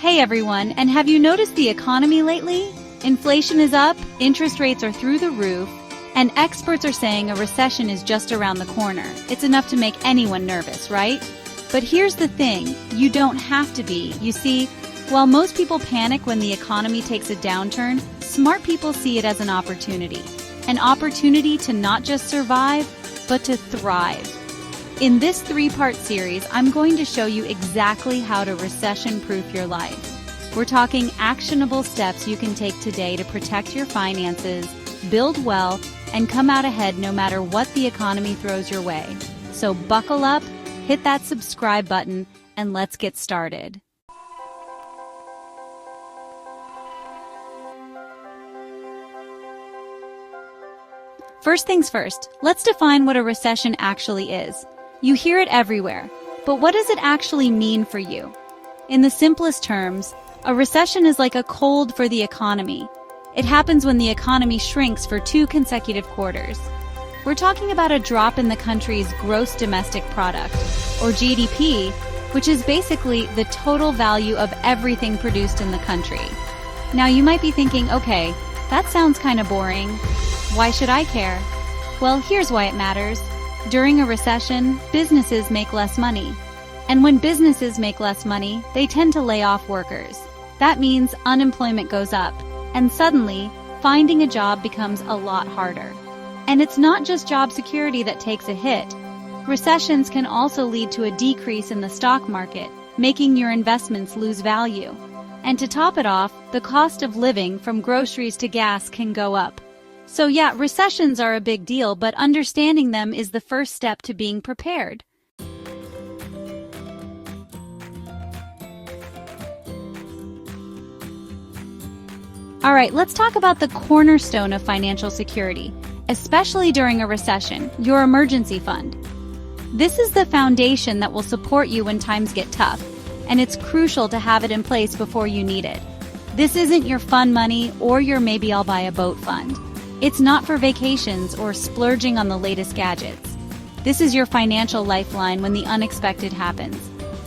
Hey everyone, and have you noticed the economy lately? Inflation is up, interest rates are through the roof, and experts are saying a recession is just around the corner. It's enough to make anyone nervous, right? But here's the thing, you don't have to be. You see, while most people panic when the economy takes a downturn, smart people see it as an opportunity. An opportunity to not just survive, but to thrive. In this 3-part series, I'm going to show you exactly how to recession-proof your life. We're talking actionable steps you can take today to protect your finances, build wealth, and come out ahead no matter what the economy throws your way. So buckle up, hit that subscribe button, and let's get started. First things first, let's define what a recession actually is. You hear it everywhere, but what does it actually mean for you? In the simplest terms, a recession is like a cold for the economy. It happens when the economy shrinks for 2 consecutive quarters. We're talking about a drop in the country's gross domestic product, or GDP, which is basically the total value of everything produced in the country. Now you might be thinking, okay, that sounds kind of boring. Why should I care? Well, here's why it matters. During a recession, businesses make less money. And when businesses make less money, they tend to lay off workers. That means unemployment goes up, and suddenly, finding a job becomes a lot harder. And it's not just job security that takes a hit. Recessions can also lead to a decrease in the stock market, making your investments lose value. And to top it off, the cost of living from groceries to gas can go up. So yeah, recessions are a big deal, but understanding them is the first step to being prepared. Alright, let's talk about the cornerstone of financial security, especially during a recession, your emergency fund. This is the foundation that will support you when times get tough, and it's crucial to have it in place before you need it. This isn't your fun money or your maybe I'll buy a boat fund. It's not for vacations or splurging on the latest gadgets. This is your financial lifeline when the unexpected happens.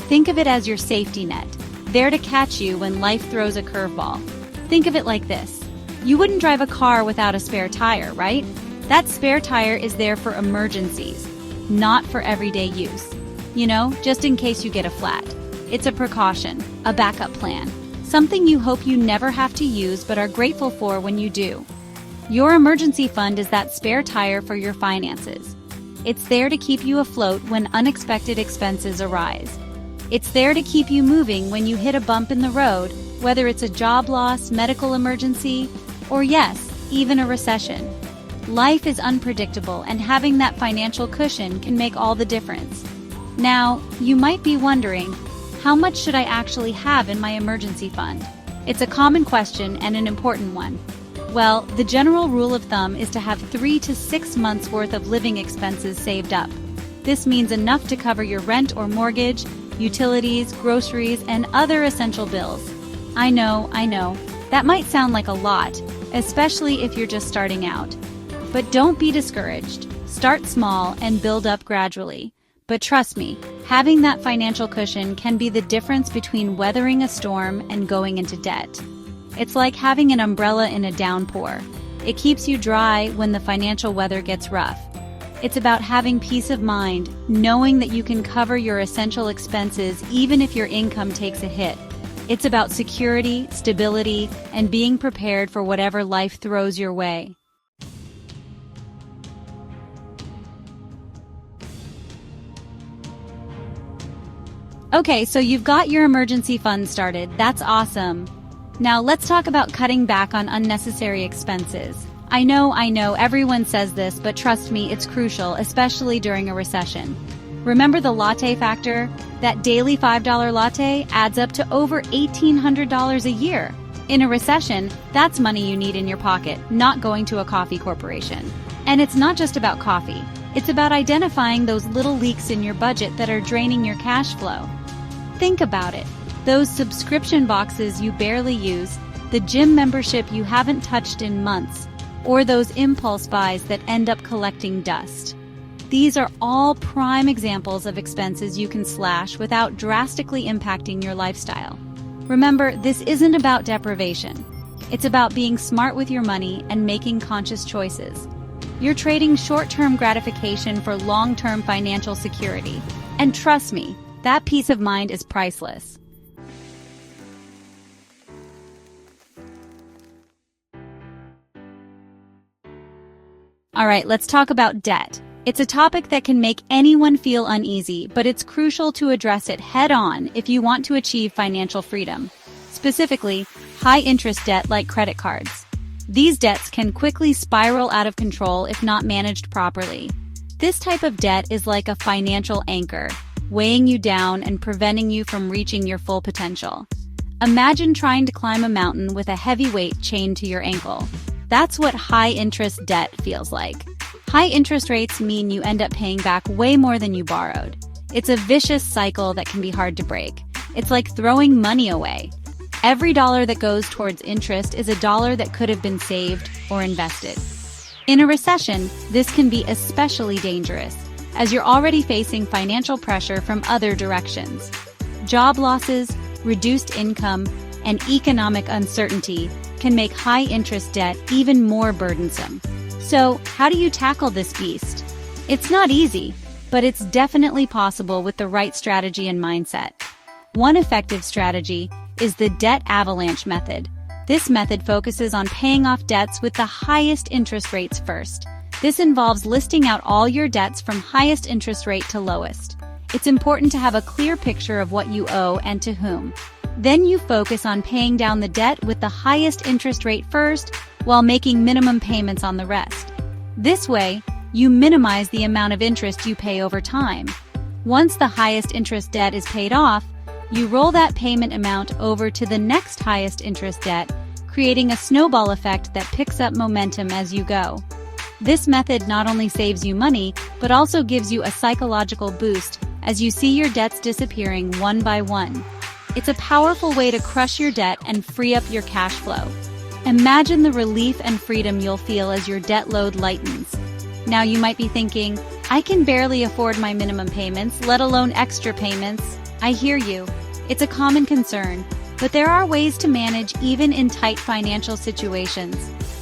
Think of it as your safety net, there to catch you when life throws a curveball. Think of it like this. You wouldn't drive a car without a spare tire, right? That spare tire is there for emergencies, not for everyday use. You know, just in case you get a flat. It's a precaution, a backup plan, something you hope you never have to use but are grateful for when you do. Your emergency fund is that spare tire for your finances. It's there to keep you afloat when unexpected expenses arise. It's there to keep you moving when you hit a bump in the road, whether it's a job loss, medical emergency, or yes, even a recession. Life is unpredictable, and having that financial cushion can make all the difference. Now, you might be wondering, how much should I actually have in my emergency fund? It's a common question and an important one. Well, the general rule of thumb is to have 3 to 6 months worth of living expenses saved up. This means enough to cover your rent or mortgage, utilities, groceries, and other essential bills. I know, that might sound like a lot, especially if you're just starting out. But don't be discouraged. Start small and build up gradually. But trust me, having that financial cushion can be the difference between weathering a storm and going into debt. It's like having an umbrella in a downpour. It keeps you dry when the financial weather gets rough. It's about having peace of mind, knowing that you can cover your essential expenses even if your income takes a hit. It's about security, stability, and being prepared for whatever life throws your way. Okay, so you've got your emergency fund started. That's awesome. Now let's talk about cutting back on unnecessary expenses. I know, everyone says this, but trust me, it's crucial, especially during a recession. Remember the latte factor? That daily $5 latte adds up to over $1,800 a year. In a recession, that's money you need in your pocket, not going to a coffee corporation. And it's not just about coffee. It's about identifying those little leaks in your budget that are draining your cash flow. Think about it. Those subscription boxes you barely use, the gym membership you haven't touched in months, or those impulse buys that end up collecting dust. These are all prime examples of expenses you can slash without drastically impacting your lifestyle. Remember, this isn't about deprivation. It's about being smart with your money and making conscious choices. You're trading short-term gratification for long-term financial security. And trust me, that peace of mind is priceless. All right, let's talk about debt. It's a topic that can make anyone feel uneasy, but it's crucial to address it head-on if you want to achieve financial freedom. Specifically, high-interest debt like credit cards. These debts can quickly spiral out of control if not managed properly. This type of debt is like a financial anchor, weighing you down and preventing you from reaching your full potential. Imagine trying to climb a mountain with a heavy weight chained to your ankle. That's what high-interest debt feels like. High interest rates mean you end up paying back way more than you borrowed. It's a vicious cycle that can be hard to break. It's like throwing money away. Every dollar that goes towards interest is a dollar that could have been saved or invested. In a recession, this can be especially dangerous, as you're already facing financial pressure from other directions. Job losses, reduced income, and economic uncertainty can make high-interest debt even more burdensome. So, how do you tackle this beast? It's not easy, but it's definitely possible with the right strategy and mindset. One effective strategy is the debt avalanche method. This method focuses on paying off debts with the highest interest rates first. This involves listing out all your debts from highest interest rate to lowest. It's important to have a clear picture of what you owe and to whom. Then you focus on paying down the debt with the highest interest rate first, while making minimum payments on the rest. This way, you minimize the amount of interest you pay over time. Once the highest interest debt is paid off, you roll that payment amount over to the next highest interest debt, creating a snowball effect that picks up momentum as you go. This method not only saves you money, but also gives you a psychological boost as you see your debts disappearing one by one. It's a powerful way to crush your debt and free up your cash flow. Imagine the relief and freedom you'll feel as your debt load lightens. Now you might be thinking, I can barely afford my minimum payments, let alone extra payments. I hear you. It's a common concern, but there are ways to manage even in tight financial situations.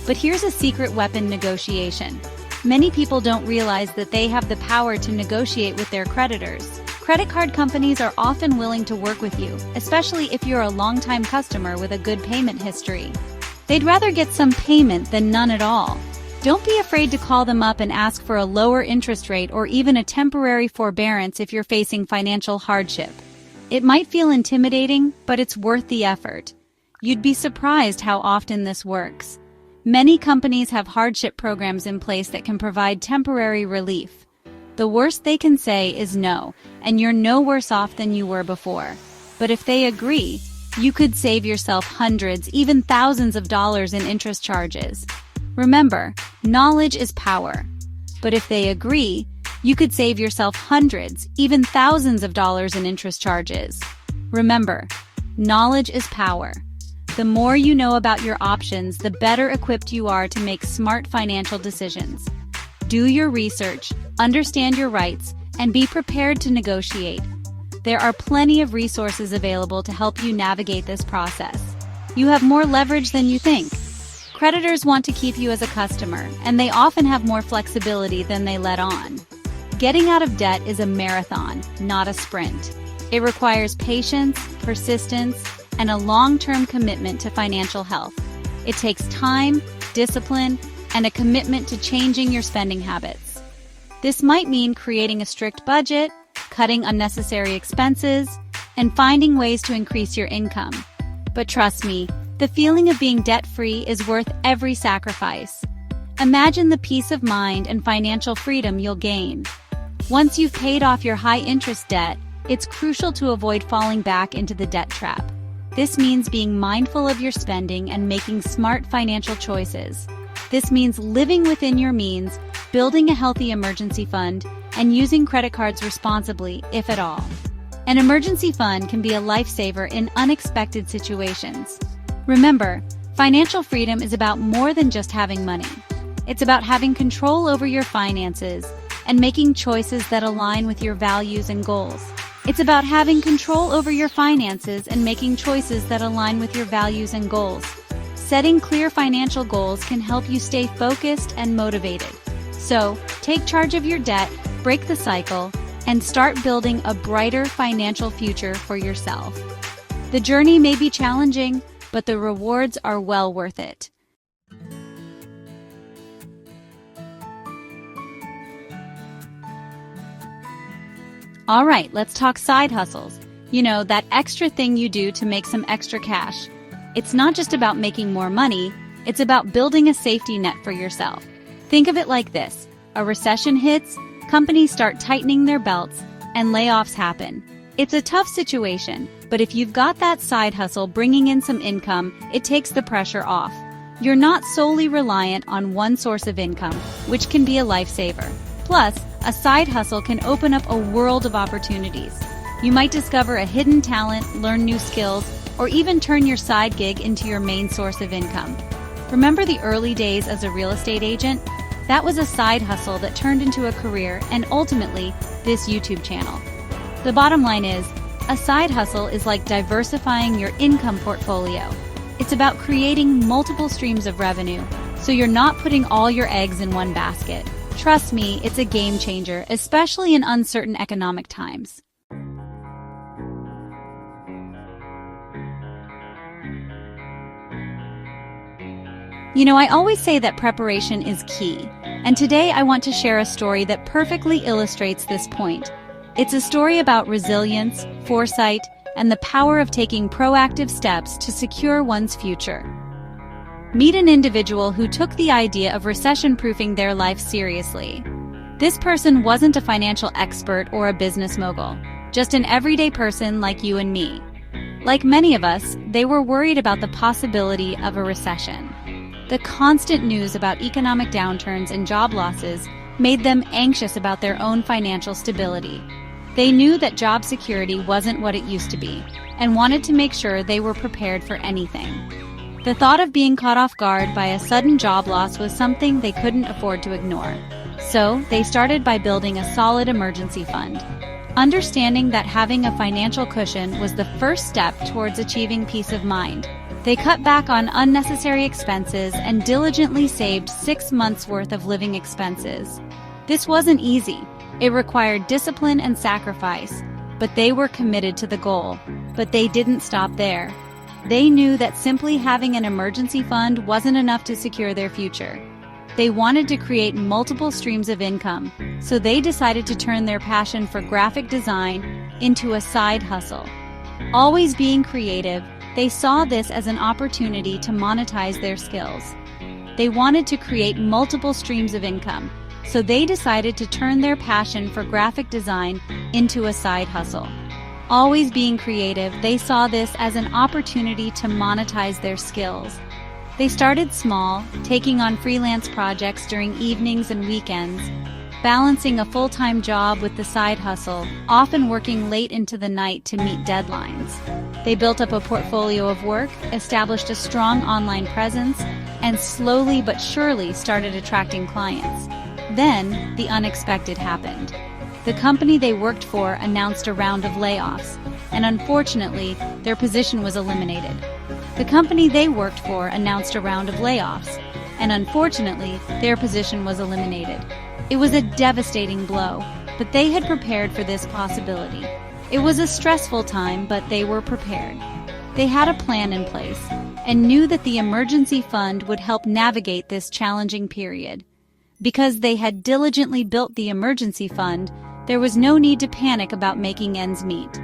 But here's a secret weapon: negotiation. Many people don't realize that they have the power to negotiate with their creditors. Credit card companies are often willing to work with you, especially if you're a longtime customer with a good payment history. They'd rather get some payment than none at all. Don't be afraid to call them up and ask for a lower interest rate or even a temporary forbearance if you're facing financial hardship. It might feel intimidating, but it's worth the effort. You'd be surprised how often this works. Many companies have hardship programs in place that can provide temporary relief. The worst they can say is no, and you're no worse off than you were before. But if they agree, you could save yourself hundreds, even thousands of dollars in interest charges. Remember, knowledge is power. But if they agree, you could save yourself hundreds, even thousands of dollars in interest charges. Remember, knowledge is power. The more you know about your options, the better equipped you are to make smart financial decisions. Do your research, understand your rights, and be prepared to negotiate. There are plenty of resources available to help you navigate this process. You have more leverage than you think. Creditors want to keep you as a customer, and they often have more flexibility than they let on. Getting out of debt is a marathon, not a sprint. It requires patience, persistence, and a long-term commitment to financial health. It takes time, discipline, and a commitment to changing your spending habits. This might mean creating a strict budget, cutting unnecessary expenses, and finding ways to increase your income. But trust me, the feeling of being debt-free is worth every sacrifice. Imagine the peace of mind and financial freedom you'll gain. Once you've paid off your high-interest debt, it's crucial to avoid falling back into the debt trap. This means being mindful of your spending and making smart financial choices. This means living within your means, building a healthy emergency fund, and using credit cards responsibly, if at all. An emergency fund can be a lifesaver in unexpected situations. Remember, financial freedom is about more than just having money. It's about having control over your finances and making choices that align with your values and goals. It's about having control over your finances and making choices that align with your values and goals. Setting clear financial goals can help you stay focused and motivated. So, take charge of your debt, break the cycle, and start building a brighter financial future for yourself. The journey may be challenging, but the rewards are well worth it. All right, let's talk side hustles. You know, that extra thing you do to make some extra cash. It's not just about making more money, it's about building a safety net for yourself. Think of it like this. A recession hits, companies start tightening their belts, and layoffs happen. It's a tough situation, but if you've got that side hustle bringing in some income, it takes the pressure off. You're not solely reliant on one source of income, which can be a lifesaver. Plus, a side hustle can open up a world of opportunities. You might discover a hidden talent, learn new skills, or even turn your side gig into your main source of income. Remember the early days as a real estate agent? That was a side hustle that turned into a career and ultimately, this YouTube channel. The bottom line is, a side hustle is like diversifying your income portfolio. It's about creating multiple streams of revenue, so you're not putting all your eggs in one basket. Trust me, it's a game changer, especially in uncertain economic times. You know, I always say that preparation is key, and today I want to share a story that perfectly illustrates this point. It's a story about resilience, foresight, and the power of taking proactive steps to secure one's future. Meet an individual who took the idea of recession-proofing their life seriously. This person wasn't a financial expert or a business mogul, just an everyday person like you and me. Like many of us, they were worried about the possibility of a recession. The constant news about economic downturns and job losses made them anxious about their own financial stability. They knew that job security wasn't what it used to be, and wanted to make sure they were prepared for anything. The thought of being caught off guard by a sudden job loss was something they couldn't afford to ignore. So, they started by building a solid emergency fund. Understanding that having a financial cushion was the first step towards achieving peace of mind. They cut back on unnecessary expenses and diligently saved 6 months' worth of living expenses. This wasn't easy. It required discipline and sacrifice, but they were committed to the goal. But they didn't stop there. They knew that simply having an emergency fund wasn't enough to secure their future. They wanted to create multiple streams of income, so they decided to turn their passion for graphic design into a side hustle. Always being creative, they saw this as an opportunity to monetize their skills. They wanted to create multiple streams of income, so they decided to turn their passion for graphic design into a side hustle. Always being creative, they saw this as an opportunity to monetize their skills. They started small, taking on freelance projects during evenings and weekends, balancing a full-time job with the side hustle, often working late into the night to meet deadlines. They built up a portfolio of work, established a strong online presence, and slowly but surely started attracting clients. Then, the unexpected happened. The company they worked for announced a round of layoffs, and unfortunately, their position was eliminated. The company they worked for announced a round of layoffs, and unfortunately, their position was eliminated. It was a devastating blow, but they had prepared for this possibility. It was a stressful time, but they were prepared. They had a plan in place, and knew that the emergency fund would help navigate this challenging period. Because they had diligently built the emergency fund, there was no need to panic about making ends meet.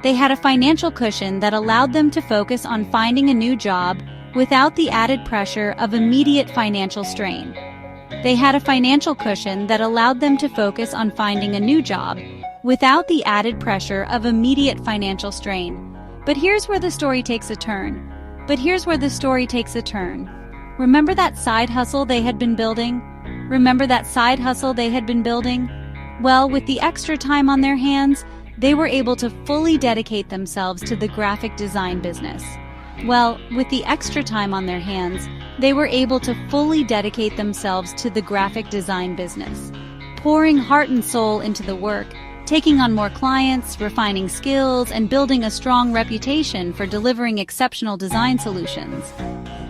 They had a financial cushion that allowed them to focus on finding a new job without the added pressure of immediate financial strain. They had a financial cushion that allowed them to focus on finding a new job without the added pressure of immediate financial strain. But here's where the story takes a turn. Remember that side hustle they had been building? Well, with the extra time on their hands, they were able to fully dedicate themselves to the graphic design business. Pouring heart and soul into the work, taking on more clients, refining skills, and building a strong reputation for delivering exceptional design solutions.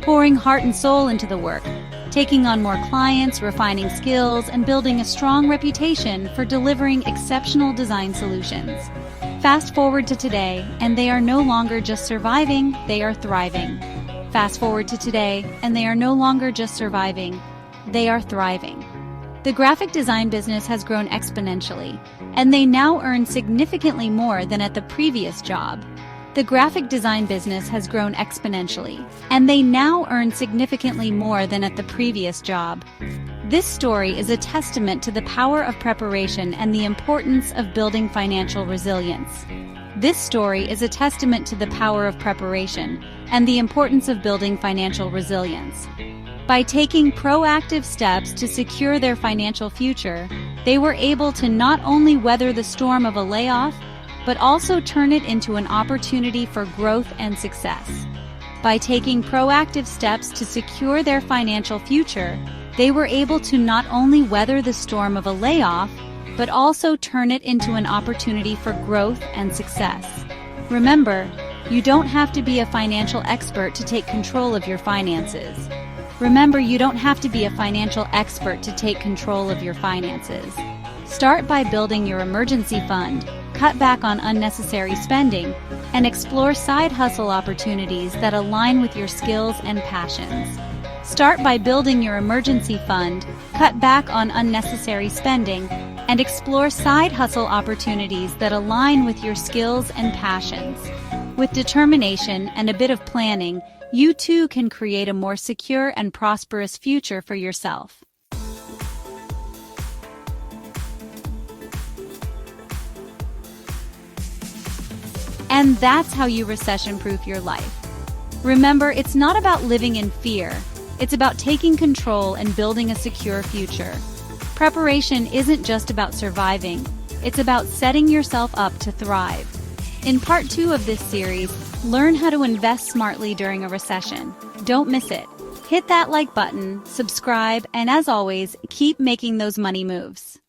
Pouring heart and soul into the work, taking on more clients, refining skills, and building a strong reputation for delivering exceptional design solutions. Fast forward to today, and they are no longer just surviving, they are thriving. Fast forward to today, and they are no longer just surviving, they are thriving. The graphic design business has grown exponentially, and they now earn significantly more than at the previous job. The graphic design business has grown exponentially, and they now earn significantly more than at the previous job. This story is a testament to the power of preparation and the importance of building financial resilience. This story is a testament to the power of preparation and the importance of building financial resilience. By taking proactive steps to secure their financial future, they were able to not only weather the storm of a layoff, but also turn it into an opportunity for growth and success. By taking proactive steps to secure their financial future, they were able to not only weather the storm of a layoff, but also turn it into an opportunity for growth and success. Remember, you don't have to be a financial expert to take control of your finances. Remember, you don't have to be a financial expert to take control of your finances. Start by building your emergency fund, cut back on unnecessary spending, and explore side hustle opportunities that align with your skills and passions. Start by building your emergency fund, cut back on unnecessary spending, and explore side hustle opportunities that align with your skills and passions. With determination and a bit of planning, you too can create a more secure and prosperous future for yourself. And that's how you recession-proof your life. Remember, it's not about living in fear. It's about taking control and building a secure future. Preparation isn't just about surviving. It's about setting yourself up to thrive. In part 2 of this series, learn how to invest smartly during a recession. Don't miss it. Hit that like button, subscribe, and as always, keep making those money moves.